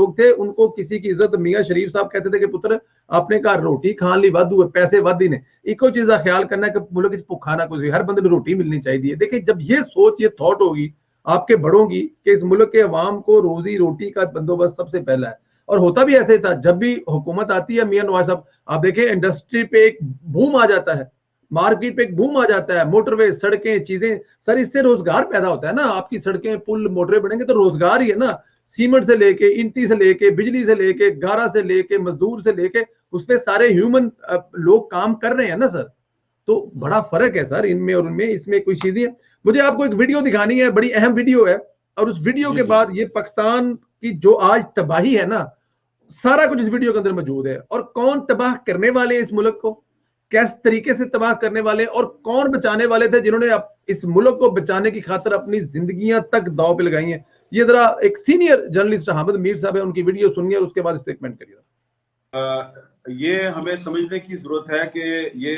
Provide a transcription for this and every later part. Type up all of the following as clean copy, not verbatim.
लोग थे उनको किसी की इज्जत मियां शरीफ साहब कहते थे कि पुत्र आपने कहा रोटी खान ली वाधू है पैसे वादी ने इको चीज का ख्याल करना है कि मुल्क भुखा ना कुछ हर बंदे को रोटी मिलनी चाहिए। देखिए जब ये सोच ये थॉट होगी आपके बड़ों की कि इस मुल्क के अवाम को रोजी रोटी का बंदोबस्त सबसे पहला है और होता भी ऐसे था। जब भी हुकूमत आती है मियां नवाज साहब आप देखें इंडस्ट्री पे एक बूम आ जाता है, मार्केट पे एक बूम आ जाता है, मोटरवे सड़कें चीजें सर इससे रोजगार पैदा होता है ना। आपकी सड़कें पुल मोटरवे बनेंगे तो रोजगार ही है ना। सीमेंट से लेके इंटी से लेके बिजली से लेके गारा से लेके मजदूर से लेके उसपे सारे ह्यूमन लोग काम कर रहे हैं ना सर। तो बड़ा फर्क है सर इनमें और उनमें, इसमें कोई चीजें। मुझे आपको एक वीडियो दिखानी है, बड़ी अहम वीडियो है और उस वीडियो के बाद ये पाकिस्तान की जो आज तबाही है ना सारा कुछ इस वीडियो के अंदर मौजूद है। और कौन तबाह करने वाले इस मुल्क को, किस तरीके से तबाह करने वाले और कौन बचाने वाले थे जिन्होंने इस मुल्क को बचाने की खातिर अपनी जिंदगियां तक दांव पे लगाई हैं। ये जरा एक सीनियर जर्नलिस्ट हामिद मीर साहब है उनकी वीडियो सुनिए और उसके बाद स्टेटमेंट करिए। ये हमें समझने की जरूरत है कि ये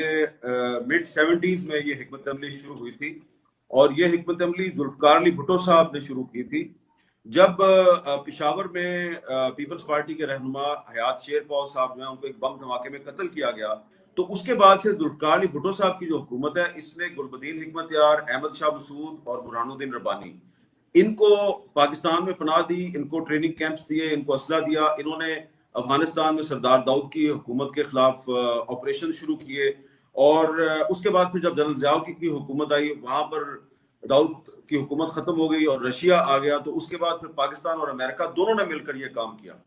मिड 70s में ये हिकमत अमली शुरू हुई थी और ये हिकमत अमली जुल्फकार अली भुट्टो साहब ने शुरू की थी। जब पेशावर में पीपल्स पार्टी के रहनुमा हयात शेरपाव साहब जो है उनको एक बम धमाके में कत्ल किया गया, तो उसके बाद से जुल्फकार अली भुट्टो साहब की जो हुकूमत है इसने गुलबदीन हिकमत यार, अहमद शाह मसूद और बुरहानुद्दीन रब्बानी इनको पाकिस्तान में पनाह दी, इनको ट्रेनिंग कैंप्स दिए, इनको असला दिया। इन्होंने अफगानिस्तान में सरदार दाऊद की हुकूमत के खिलाफ ऑपरेशन शुरू किए और उसके बाद फिर जब जनरल ज़ियाउल की हुकूमत आई वहां पर दाऊद की हुकूमत खत्म हो गई और रशिया आ गया, तो उसके बाद फिर पाकिस्तान और अमेरिका दोनों ने मिलकर ये काम किया।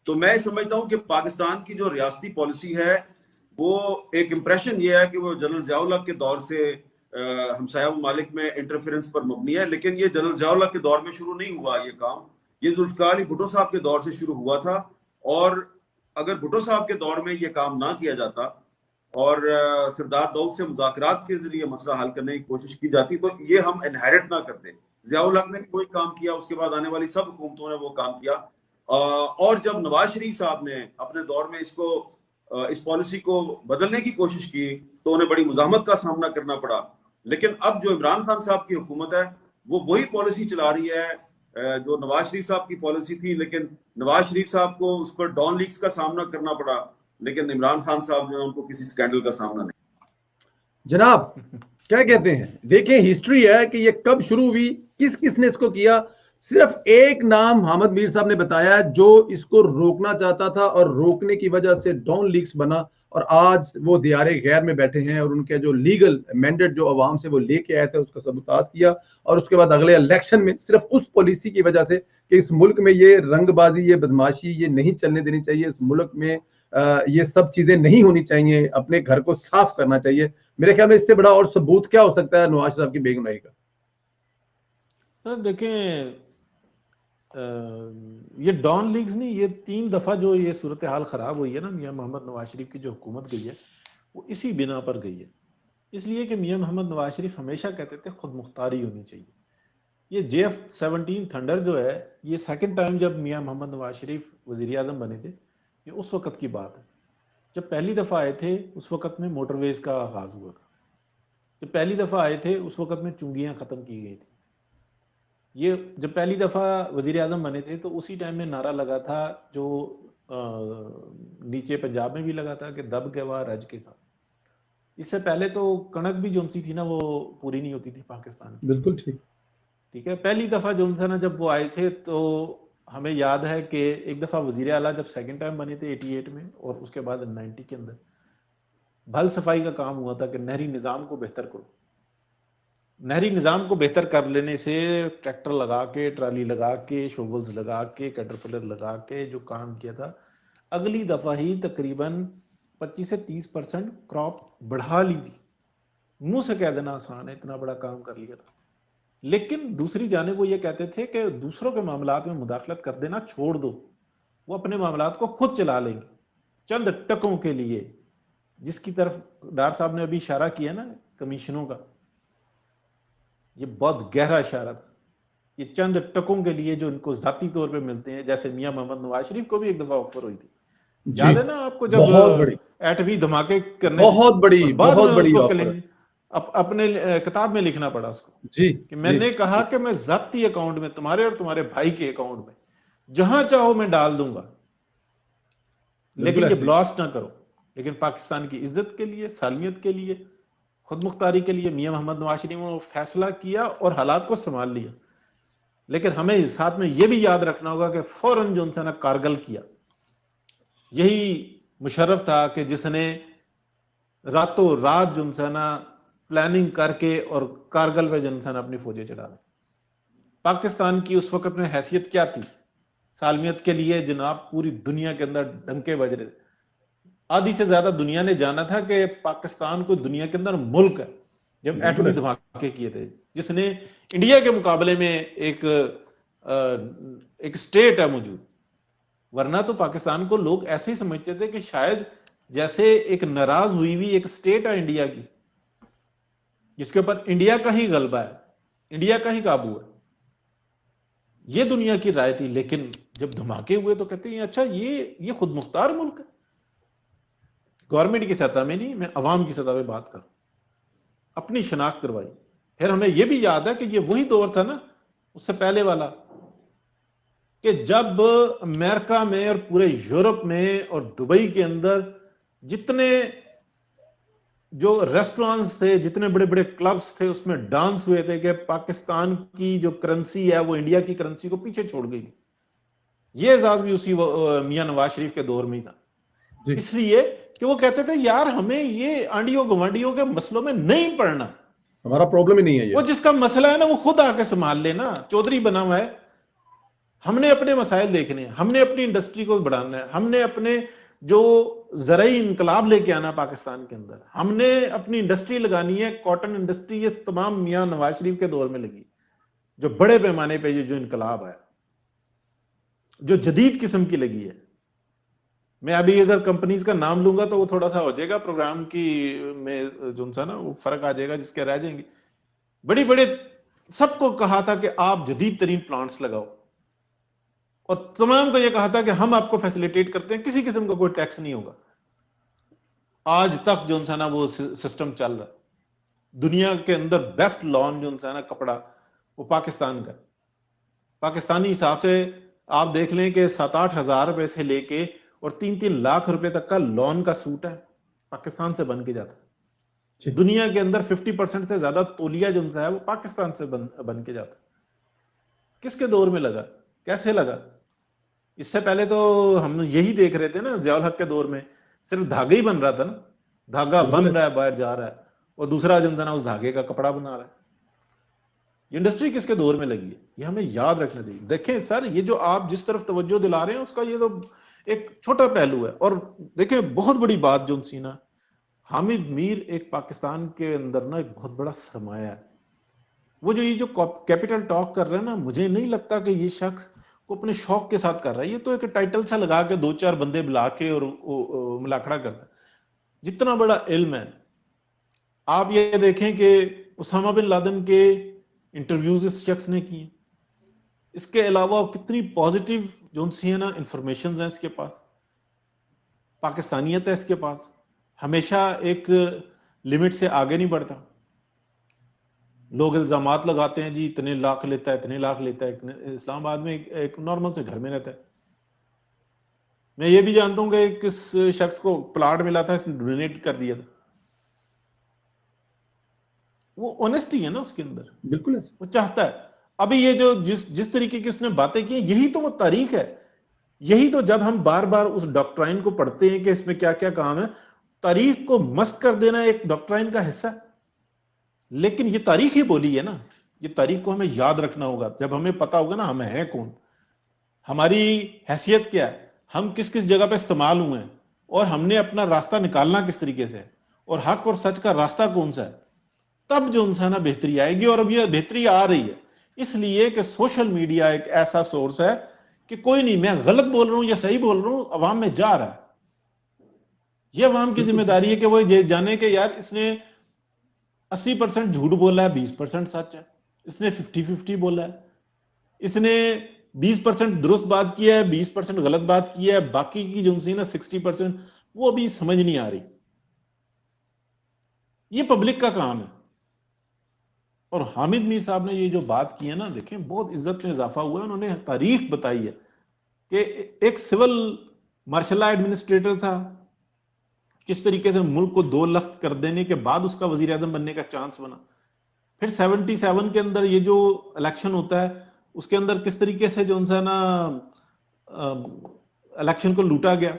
तो मैं समझता हूँ कि पाकिस्तान की जो रियासती पॉलिसी है वो एक इंप्रेशन ये है कि वो जनरल ज़ियाउल के दौर से हमसाया ममालिक में इंटरफेरेंस पर मबनी है, लेकिन ये जनरल ज़ियाउल के दौर में शुरू नहीं हुआ ये काम, ये जुल्फकार अली भुट्टो साहब के दौर से शुरू हुआ था। और अगर भुट्टो साहब के दौर में ये काम ना किया जाता और सरदार दाऊद से मुज़ाकरात के जरिए मसला हल करने की कोशिश की जाती तो ये हम इनहेरिट ना करते। ज़ियाउल हक ने कोई काम किया, उसके बाद आने वाली सब हुकूमतों ने वो काम किया। और जब नवाज शरीफ साहब ने अपने दौर में इस पॉलिसी को बदलने की कोशिश की तो उन्हें बड़ी मुज़ाहमत का सामना करना पड़ा। लेकिन अब जो इमरान खान साहब की हुकूमत है वो वही पॉलिसी चला रही है जो नवाज शरीफ साहब की पॉलिसी थी, लेकिन नवाज शरीफ साहब को उस पर डॉन लीक्स का सामना करना पड़ा, लेकिन इमरान खान साहब जो है उनको किसी स्कैंडल का सामना नहीं। जनाब क्या कहते हैं, देखिए हिस्ट्री है कि ये कब शुरू हुई, किस किसने इसको किया। सिर्फ एक नाम हामिद मीर साहब ने बताया जो इसको रोकना चाहता था और रोकने की वजह से डॉन लीक्स बना और आज वो दियारे गैर में बैठे हैं और उनके जो लीगल मैंडेट जो अवाम से वो लेके आए थे उसका सबूताज किया। और उसके बाद अगले इलेक्शन में सिर्फ उस पॉलिसी की वजह से कि इस मुल्क में ये रंगबाजी ये बदमाशी ये नहीं चलने देनी चाहिए, इस मुल्क में ये सब चीजें नहीं होनी चाहिए, अपने घर को साफ करना चाहिए। मेरे ख्याल में इससे बड़ा और सबूत क्या हो सकता है नवाज साहब की बेगुनाही का। तो देखें ये डॉन लीग्स नहीं, ये 3 दफा जो ये सूरत हाल खराब हुई है ना मियां मोहम्मद नवाज शरीफ की जो हुकूमत गई है वो इसी बिना पर गई है। इसलिए कि मियां मोहम्मद नवाज शरीफ हमेशा कहते थे खुद मुख्तारी होनी चाहिए। ये JF-17 थंडर जो है ये सेकंड टाइम जब मियां मोहम्मद नवाज शरीफ वजीर आजम बने थे, ये उस वक्त की बात है। जब पहली दफ़ा आए थे उस वक्त में मोटरवेज का आगाज हुआ था, जब पहली दफ़ा आए थे उस वक्त में चुंगियाँ ख़त्म की गई थी। ये जब पहली दफ़ा वज़ीर आज़म बने थे तो उसी टाइम में नारा लगा था जो नीचे पंजाब में भी लगा था कि दब के वाह रज के खा। इससे पहले तो कणक भी जोनसी थी ना वो पूरी नहीं होती थी पाकिस्तान की। बिल्कुल ठीक है। पहली दफ़ा जोनसन जब वो आए थे तो हमें याद है कि एक दफ़ा वज़ीर आला जब सेकंड टाइम बने थे 88 में और उसके बाद 90 के अंदर भल सफाई का काम हुआ था कि नहरी निज़ाम को बेहतर करो। नहरी निज़ाम को बेहतर कर लेने से ट्रैक्टर लगा के, ट्राली लगा के, शोवल्स लगा के, कैटरपिलर लगा के जो काम किया था, अगली दफ़ा ही तकरीबन 25 से 30% क्रॉप बढ़ा ली थी। मुंह से कह देना आसान है, इतना बड़ा काम कर लिया था। लेकिन दूसरी जानिब वो ये कहते थे कि दूसरों के मामलात में मुदाखलत कर देना छोड़ दो, वो अपने मामलात को खुद चला लेंगे चंद टकों के लिए, जिसकी तरफ डार साहब ने अभी इशारा किया ना कमीशनों का, ये बहुत गहरा इशारा था। ये चंद टकों के लिए जो इनको जाती तौर पे मिलते हैं, जैसे मियां मोहम्मद नवाज शरीफ को भी एक दफा ऑफर हुई थी, याद है ना आपको, जब एटमी धमाके करने बहुत बड़ी अपने किताब में लिखना पड़ा उसको जी कि मैंने कहा कि मैं जाती अकाउंट में तुम्हारे और तुम्हारे भाई के अकाउंट में जहां चाहो मैं डाल दूंगा, लेकिन ये ऐसे ही। ब्लास्ट ना करो। लेकिन पाकिस्तान की इज्जत के लिए, सालमियत के लिए, खुद मुख्तारी के लिए मियां मोहम्मद नवाज शरीफ ने वो फैसला किया और हालात को संभाल लिया। लेकिन हमें साथ में ये भी याद रखना होगा कि फौरन जो उनसे ना कारगिल किया। यही मुशर्रफ था कि जिसने रातों रात जो उनसे ना प्लानिंग करके और कारगिल पे जो उनसे ना अपनी फौजें चढ़ा दी। पाकिस्तान की उस वक्त में हैसियत क्या थी सालमियत के लिए जनाब? पूरी दुनिया के अंदर डंके बज रहे थे। आधी से ज्यादा दुनिया ने जाना था कि पाकिस्तान को दुनिया के अंदर मुल्क है, जब बिल्कुल एटमी ऐसे। धमाके किए थे, जिसने इंडिया के मुकाबले में एक स्टेट है मौजूद। वरना तो पाकिस्तान को लोग ऐसे ही समझते थे कि शायद जैसे एक नाराज हुई हुई एक स्टेट है इंडिया की, जिसके ऊपर इंडिया का ही गलबा है, इंडिया का ही काबू है। ये दुनिया की राय थी। लेकिन जब धमाके हुए तो कहते हैं अच्छा ये खुद मुख्तार मुल्क है। गवर्नमेंट की सतह में नहीं, मैं अवाम की सतह पे बात कर, अपनी शनाख्त करवाई। फिर हमें यह भी याद है कि ये वही दौर था ना उससे पहले वाला, कि जब अमेरिका में और पूरे यूरोप में और दुबई के अंदर जितने जो रेस्टोरेंट्स थे, जितने बड़े बड़े क्लब्स थे, उसमें डांस हुए थे कि पाकिस्तान की जो करेंसी है वो इंडिया की करेंसी को पीछे छोड़ गई थी। ये एजाज भी उसी मियां नवाज शरीफ के दौर में ही था। जी। इसलिए कि वो कहते थे यार हमें ये आंडियों गवांडियों के मसलों में नहीं पड़ना, हमारा प्रॉब्लम ही नहीं है वो ये। जिसका मसला है ना वो खुद आके संभाल लेना, चौधरी बना हुआ है। हमने अपने मसाइल देखने हैं, हमने अपनी इंडस्ट्री को बढ़ाना है, हमने अपने जो ज़राई इनकलाब लेके आना पाकिस्तान के अंदर, हमने अपनी इंडस्ट्री लगानी है, कॉटन इंडस्ट्री। ये तमाम मियां नवाज शरीफ के दौर में लगी, जो बड़े पैमाने पे जो इनकलाब है, जो जदीद किस्म की लगी है। मैं अभी अगर कंपनीज का नाम लूंगा तो वो थोड़ा सा हो जाएगा प्रोग्राम की में जो सा ना वो फर्क आ जाएगा, जिसके रह जाएंगे। बड़ी बड़े सबको कहा था कि आप जदीद तरीन प्लांट्स लगाओ, और तमाम को यह कहा था कि हम आपको फैसिलिटेट करते हैं, किसी किस्म का कोई टैक्स नहीं होगा। आज तक जो है ना वो सिस्टम चल रहा है। दुनिया के अंदर बेस्ट लॉन जो है ना कपड़ा वो पाकिस्तान का, पाकिस्तानी हिसाब से आप देख लें कि 7-8 हजार रुपए से लेके और 3-3 लाख रुपए तक का लॉन का सूट है पाकिस्तान से बन के जाता है। दुनिया के अंदर 50% से ज्यादा तौलिया जो है वो पाकिस्तान से बन के जाता है। किसके दौर में लगा, कैसे लगा? इससे पहले तो हम यही देख रहे थे ना, ज़ियाउल हक के दौर में सिर्फ धागा ही बन रहा था ना, धागा बन रहा है बाहर जा रहा है, और दूसरा जो था ना उस धागे का कपड़ा बना रहा है। इंडस्ट्री किसके दौर में लगी है, ये हमें याद रखना चाहिए। देखें सर, ये जो आप जिस तरफ तवज्जो दिला रहे हैं उसका ये तो एक छोटा पहलू है। और देखें बहुत बड़ी बात जो सी ना, हामिद मीर एक पाकिस्तान के अंदर ना एक बहुत बड़ा सरमाया है। वो जो ये जो कैपिटल टॉक कर रहे हैं ना, मुझे नहीं लगता कि ये शख्स को अपने शौक के साथ कर रहा है। ये तो एक टाइटल सा लगा के 2-4 बंदे बुला के और मुलाखड़ा करता है। जितना बड़ा इल्म है, आप ये देखें कि उसामा बिन लादेन के इंटरव्यूज इस शख्स ने किए। इसके अलावा कितनी पॉजिटिव जो सी है ना इंफॉर्मेशन है इसके पास, पाकिस्तानियत है इसके पास, हमेशा एक लिमिट से आगे नहीं बढ़ता। लोग इल्जामात लगाते हैं जी इतने लाख लेता है, इतने लाख लेता है। इस्लामाबाद में एक नॉर्मल से घर में रहता है। मैं ये भी जानता हूं कि किस शख्स को प्लाट मिला था, इसने डोनेट कर दिया था। वो ऑनेस्टी है ना उसके अंदर, बिल्कुल है। वो चाहता है। अभी ये जो जिस तरीके की उसने बातें की, यही तो वो तारीख है। यही तो जब हम बार बार उस डॉक्ट्राइन को पढ़ते हैं कि इसमें क्या क्या काम है, तारीख को मस्क कर देना एक डॉक्ट्राइन का हिस्सा। लेकिन ये तारीख ही बोली है ना, ये तारीख को हमें याद रखना होगा। जब हमें पता होगा ना हम हैं कौन, हमारी हैसियत क्या है, हम किस किस जगह पे इस्तेमाल हुए हैं, और हमने अपना रास्ता निकालना किस तरीके से, और हक और सच का रास्ता कौन सा है, तब जो है ना बेहतरी आएगी। और अब ये बेहतरी आ रही है इसलिए कि सोशल मीडिया एक ऐसा सोर्स है कि कोई नहीं, मैं गलत बोल रहा हूं या सही बोल रहा हूं, अवाम में जा रहा है। ये अवाम की जिम्मेदारी है कि वो ये जाने कि यार इसने 80% झूठ बोला है, 20% सच है, इसने 50-50 बोला है, इसने 20% दुरुस्त बात किया है, 20% गलत बात किया है, बाकी की जो सी ना 60% वो अभी समझ नहीं आ रही। ये पब्लिक का काम है। और हामिद मीर साहब ने ये जो बात की है ना, देखें बहुत इज्जत में इजाफा हुआ है। उन्होंने तारीख बताई है, कि एक सिविल मार्शल लॉ एडमिनिस्ट्रेटर था, किस तरीके से मुल्क को 2 लाख कर देने के बाद उसका वजीर आजम बनने का चांस बना। फिर 77 के अंदर ये जो इलेक्शन होता है उसके अंदर किस तरीके से जो उनसे ना इलेक्शन को लूटा गया।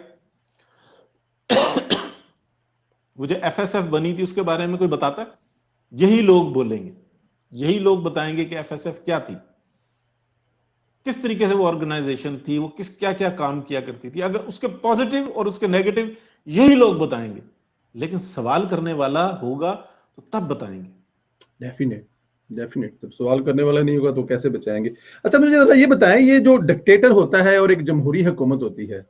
वो जो एफएसएफ बनी थी उसके बारे में कोई बताता है? यही लोग बोलेंगे, यही लोग बताएंगे कि एफएसएफ क्या थी, किस तरीके से वो ऑर्गेनाइजेशन थी, वो किस क्या क्या काम किया करती थी। अगर उसके पॉजिटिव और उसके नेगेटिव यही लोग बताएंगे, लेकिन सवाल करने वाला होगा तो तब बताएंगे। डेफिनेट जब सवाल करने वाला नहीं होगा तो कैसे बचाएंगे। अच्छा मुझे जरा ये बताएं, ये जो डिक्टेटर होता है और एक जमहूरी हुकूमत होती है,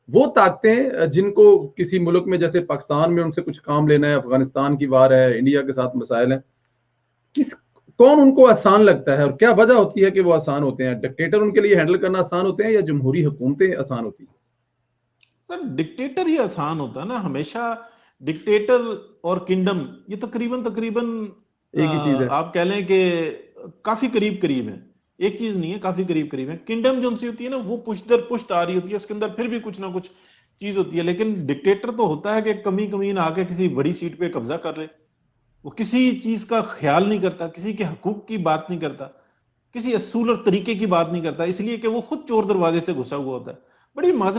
वो ताकतें जिनको किसी मुल्क में जैसे पाकिस्तान में उनसे कुछ काम लेना है, अफगानिस्तान की वार है, इंडिया के साथ मसाइल हैं, कौन उनको आसान लगता है और क्या वजह होती है कि वो आसान होते हैं? डिक्टेटर उनके लिए हैंडल करना आसान होते हैं या जमहूरी हुकूमतें आसान होती हैं? सर डिक्टेटर ही आसान होता है ना हमेशा। डिक्टेटर और किंगडम ये तकरीबन तकरीबन एक ही चीज है। आप कह लें कि काफी करीब करीब है, एक चीज नहीं है, काफी करीब करीब है। किंगडम जो सी होती है ना वो पुश्त दर पुश्त आ रही होती है, उसके अंदर फिर भी कुछ ना कुछ चीज होती है। लेकिन डिक्टेटर तो होता है कि कमी कमीन आके किसी बड़ी सीट पे कब्जा कर ले, वो किसी चीज का ख्याल नहीं करता, किसी के हकूक की बात नहीं करता, किसी असूल और तरीके की बात नहीं करता, इसलिए कि वो खुद चोर दरवाजे से घुसा हुआ होता है। बड़ी माजरत